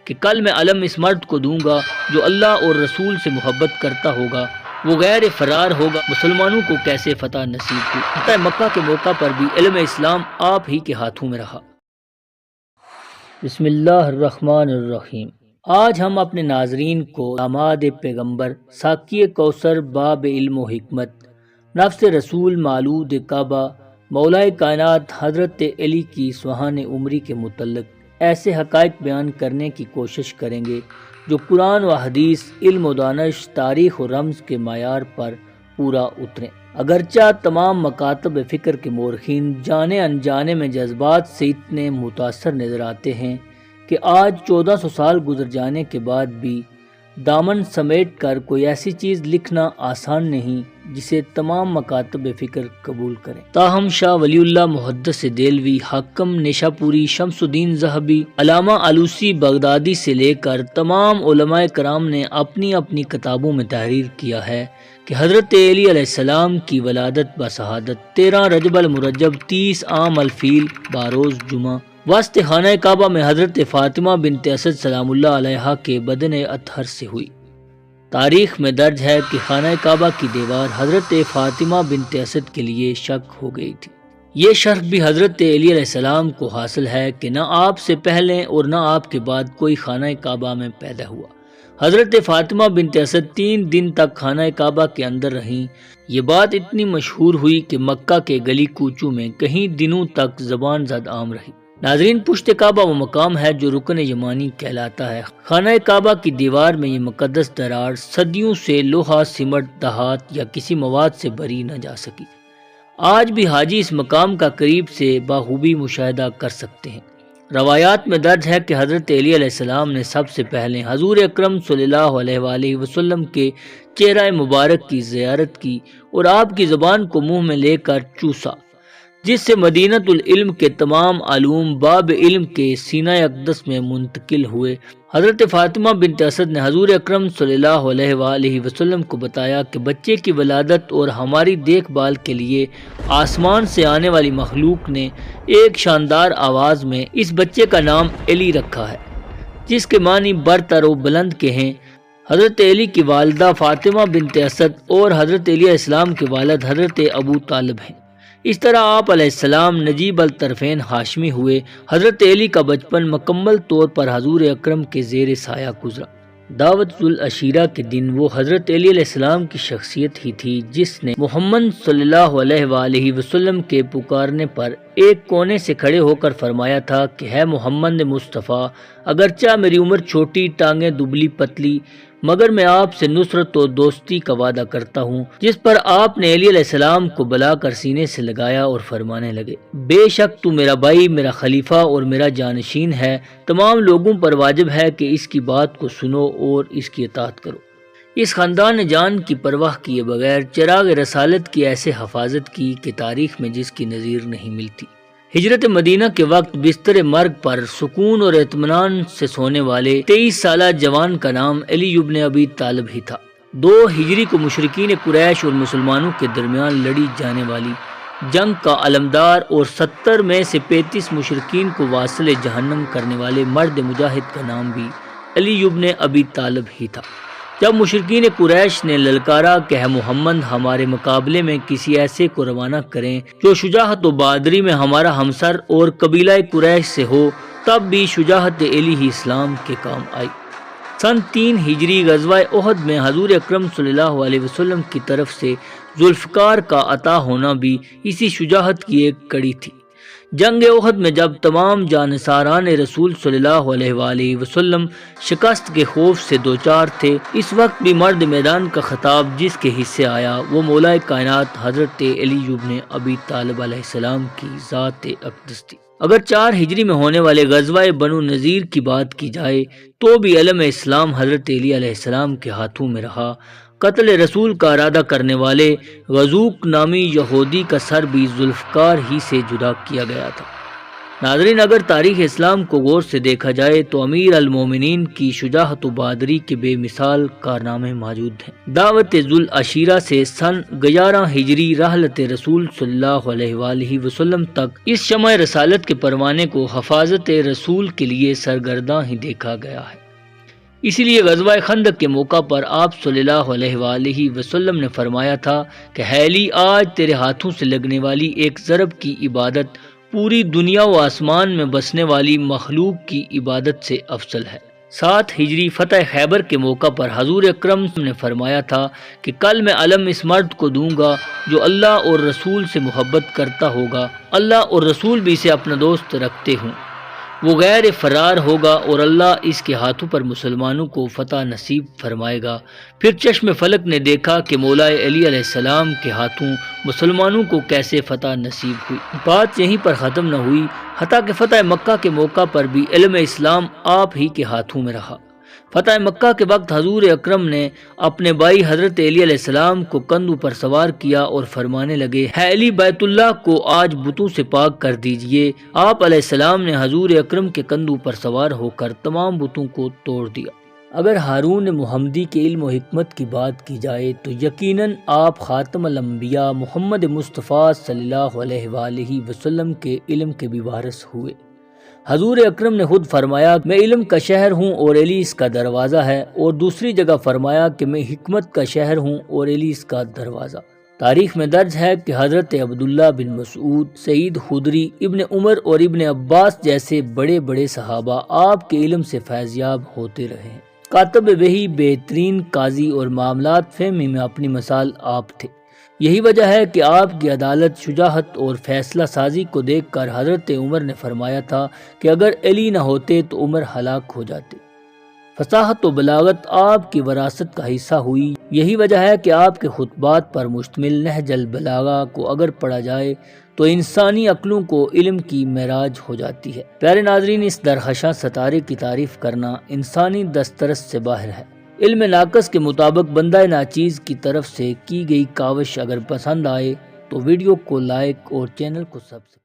کہ کل میں علم اس مرد کو دوں گا جو اللہ اور رسول سے محبت کرتا ہوگا، وہ غیر فرار ہوگا۔ مسلمانوں کو کیسے فتح نصیب ہوئی؟ فتح مکہ کے موقع پر بھی علم اسلام آپ ہی کے ہاتھوں میں رہا۔ بسم اللہ الرحمن الرحیم۔ آج ہم اپنے ناظرین کو داماد پیغمبر، ساقی کوثر، باب علم و حکمت، نفس رسول، مولود کعبہ، مولائے کائنات حضرت علی کی سبحان عمری کے متعلق ایسے حقائق بیان کرنے کی کوشش کریں گے جو قرآن و حدیث، علم و دانش، تاریخ و رمز کے معیار پر پورا اتریں۔ اگرچہ تمام مکاتب فکر کے مورخین جانے انجانے میں جذبات سے اتنے متاثر نظر آتے ہیں کہ آج 1400 سال گزر جانے کے بعد بھی دامن سمیٹ کر کوئی ایسی چیز لکھنا آسان نہیں جسے تمام مکاتب فکر قبول کریں۔ تاہم شاہ ولی اللہ محدث دہلوی، حاکم نیشاپوری، شمس الدین ذہبی، علامہ آلوسی بغدادی سے لے کر تمام علماء کرام نے اپنی اپنی کتابوں میں تحریر کیا ہے کہ حضرت علی علیہ السلام کی ولادت بشہادت 13 رجب المرجب 30 عام الفیل باروز جمعہ وسط خانہ کعبہ میں حضرت فاطمہ بنت اسد سلام اللہ علیہا کے بدن اطہر سے ہوئی۔ تاریخ میں درج ہے کہ خانہ کعبہ کی دیوار حضرت فاطمہ بنت اسد کے لیے شق ہو گئی تھی۔ یہ شرف بھی حضرت علی علیہ السلام کو حاصل ہے کہ نہ آپ سے پہلے اور نہ آپ کے بعد کوئی خانہ کعبہ میں پیدا ہوا۔ حضرت فاطمہ بنت اسد 3 دن تک خانہ کعبہ کے اندر رہیں۔ یہ بات اتنی مشہور ہوئی کہ مکہ کے گلی کوچوں میں کہیں دنوں تک زبان زد عام رہی۔ ناظرین، پشت کعبہ وہ مقام ہے جو رکن یمانی کہلاتا ہے۔ خانہ کعبہ کی دیوار میں یہ مقدس درار صدیوں سے لوہا، سمٹ، دھات یا کسی مواد سے بری نہ جا سکی۔ آج بھی حاجی اس مقام کا قریب سے بخوبی مشاہدہ کر سکتے ہیں۔ روایات میں درج ہے کہ حضرت علی علیہ السلام نے سب سے پہلے حضور اکرم صلی اللہ علیہ وآلہ وسلم کے چہرہ مبارک کی زیارت کی اور آپ کی زبان کو منہ میں لے کر چوسا، جس سے مدینۃ العلم کے تمام علوم باب علم کے سینہ اقدس میں منتقل ہوئے۔ حضرت فاطمہ بنت اسد نے حضور اکرم صلی اللہ علیہ وآلہ وسلم کو بتایا کہ بچے کی ولادت اور ہماری دیکھ بھال کے لیے آسمان سے آنے والی مخلوق نے ایک شاندار آواز میں اس بچے کا نام علی رکھا ہے، جس کے معنی برتر و بلند کے ہیں۔ حضرت علی کی والدہ فاطمہ بنت اسد اور حضرت علی علیہ السلام کے والد حضرت ابو طالب ہیں۔ اس طرح آپ علیہ السلام نجیب الطرفین ہاشمی ہوئے۔ حضرت علی کا بچپن مکمل طور پر حضور اکرم کے زیر سایہ گزرا۔ دعوت العشیرہ کے دن وہ حضرت علی علیہ السلام کی شخصیت ہی تھی جس نے محمد صلی اللہ علیہ وآلہ وسلم کے پکارنے پر ایک کونے سے کھڑے ہو کر فرمایا تھا کہ ہے محمد مصطفیٰ، اگرچہ میری عمر چھوٹی، ٹانگیں دبلی پتلی، مگر میں آپ سے نصرت و دوستی کا وعدہ کرتا ہوں، جس پر آپ نے علی علیہ السلام کو بلا کر سینے سے لگایا اور فرمانے لگے، بے شک تو میرا بھائی، میرا خلیفہ اور میرا جانشین ہے، تمام لوگوں پر واجب ہے کہ اس کی بات کو سنو اور اس کی اطاعت کرو۔ اس خاندان جان کی پرواہ کیے بغیر چراغ رسالت کی ایسے حفاظت کی کہ تاریخ میں جس کی نظیر نہیں ملتی۔ ہجرت مدینہ کے وقت بستر مرگ پر سکون اور اطمینان سے سونے والے 23 سالہ جوان کا نام علی ابن ابی طالب ہی تھا۔ 2 ہجری کو مشرکین قریش اور مسلمانوں کے درمیان لڑی جانے والی جنگ کا علمدار اور 70 میں سے 35 مشرکین کو واصل جہنم کرنے والے مرد مجاہد کا نام بھی علی ابن ابی طالب ہی تھا۔ جب مشرکین قریش نے للکارا کہ ہے محمد ہمارے مقابلے میں کسی ایسے کو روانہ کریں جو شجاعت و بہادری میں ہمارا ہمسر اور قبیلہ قریش سے ہو، تب بھی شجاعت علی ہی اسلام کے کام آئی۔ سن 3 ہجری غزوہ احد میں حضور اکرم صلی اللہ علیہ وسلم کی طرف سے ذوالفقار کا عطا ہونا بھی اسی شجاعت کی ایک کڑی تھی۔ جنگ احد میں جب تمام جانصاران رسول صلی اللہ علیہ وآلہ وسلم شکست کے خوف سے دوچار تھے، اس وقت بھی مرد میدان کا خطاب جس کے حصے آیا وہ مولا کائنات حضرت علی ابن ابی طالب علیہ السلام کی ذات اقدس تھی۔ اگر 4 ہجری میں ہونے والے غزوہ بنو نذیر کی بات کی جائے تو بھی علم اسلام حضرت علی علیہ السلام کے ہاتھوں میں رہا۔ قتل رسول کا ارادہ کرنے والے غزوق نامی یہودی کا سر بھی ذوالفقار ہی سے جدا کیا گیا تھا۔ ناظرین، اگر تاریخ اسلام کو غور سے دیکھا جائے تو امیر المومنین کی شجاعت و بہادری کے بے مثال کارنامے موجود ہیں۔ دعوت ذوالعشیرہ سے سن 11 ہجری رحلت رسول صلی اللہ علیہ وآلہ وسلم تک اس شمع رسالت کے پروانے کو حفاظت رسول کے لیے سرگرداں ہی دیکھا گیا ہے۔ اسی لیے غزوہ خندق کے موقع پر آپ صلی اللہ علیہ وآلہ وسلم نے فرمایا تھا کہ ہے علی، آج تیرے ہاتھوں سے لگنے والی ایک ضرب کی عبادت پوری دنیا و آسمان میں بسنے والی مخلوق کی عبادت سے افضل ہے۔ 7 ہجری فتح خیبر کے موقع پر حضور اکرم نے فرمایا تھا کہ کل میں علم اس مرد کو دوں گا جو اللہ اور رسول سے محبت کرتا ہوگا، اللہ اور رسول بھی اسے اپنا دوست رکھتے ہوں، وہ غیر فرار ہوگا اور اللہ اس کے ہاتھوں پر مسلمانوں کو فتح نصیب فرمائے گا۔ پھر چشم فلک نے دیکھا کہ مولا علی علیہ السلام کے ہاتھوں مسلمانوں کو کیسے فتح نصیب ہوئی۔ بات یہیں پر ختم نہ ہوئی، حتیٰ کہ فتح مکہ کے موقع پر بھی علم اسلام آپ ہی کے ہاتھوں میں رہا۔ فتح مکہ کے وقت حضور اکرم نے اپنے بھائی حضرت علی علیہ السلام کو کندھوں پر سوار کیا اور فرمانے لگے، ہے علی، بیت اللہ کو آج بتوں سے پاک کر دیجئے۔ آپ علیہ السلام نے حضور اکرم کے کندھوں پر سوار ہو کر تمام بتوں کو توڑ دیا۔ اگر ہارون محمدی کے علم و حکمت کی بات کی جائے تو یقیناً آپ خاتم الانبیاء محمد مصطفیٰ صلی اللہ علیہ وآلہ وسلم کے علم کے بھی وارث ہوئے۔ حضور اکرم نے خود فرمایا، میں علم کا شہر ہوں اور علی اس کا دروازہ ہے، اور دوسری جگہ فرمایا کہ میں حکمت کا شہر ہوں اور علی اس کا دروازہ۔ تاریخ میں درج ہے کہ حضرت عبداللہ بن مسعود، سعید خدری، ابن عمر اور ابن عباس جیسے بڑے بڑے صحابہ آپ کے علم سے فیض یاب ہوتے رہے ہیں۔ کاتب وحی، بہترین قاضی اور معاملات فہمی میں اپنی مثال آپ تھے۔ یہی وجہ ہے کہ آپ کی عدالت، شجاعت اور فیصلہ سازی کو دیکھ کر حضرت عمر نے فرمایا تھا کہ اگر علی نہ ہوتے تو عمر ہلاک ہو جاتے۔ فصاحت و بلاغت آپ کی وراثت کا حصہ ہوئی۔ یہی وجہ ہے کہ آپ کے خطبات پر مشتمل نہج البلاغہ کو اگر پڑھا جائے تو انسانی عقلوں کو علم کی معراج ہو جاتی ہے۔ پیارے ناظرین، اس درخشاں ستارے کی تعریف کرنا انسانی دسترس سے باہر ہے۔ علم ناقص کے مطابق بندہ ناچیز کی طرف سے کی گئی کاوش اگر پسند آئے تو ویڈیو کو لائک اور چینل کو سبسکرائب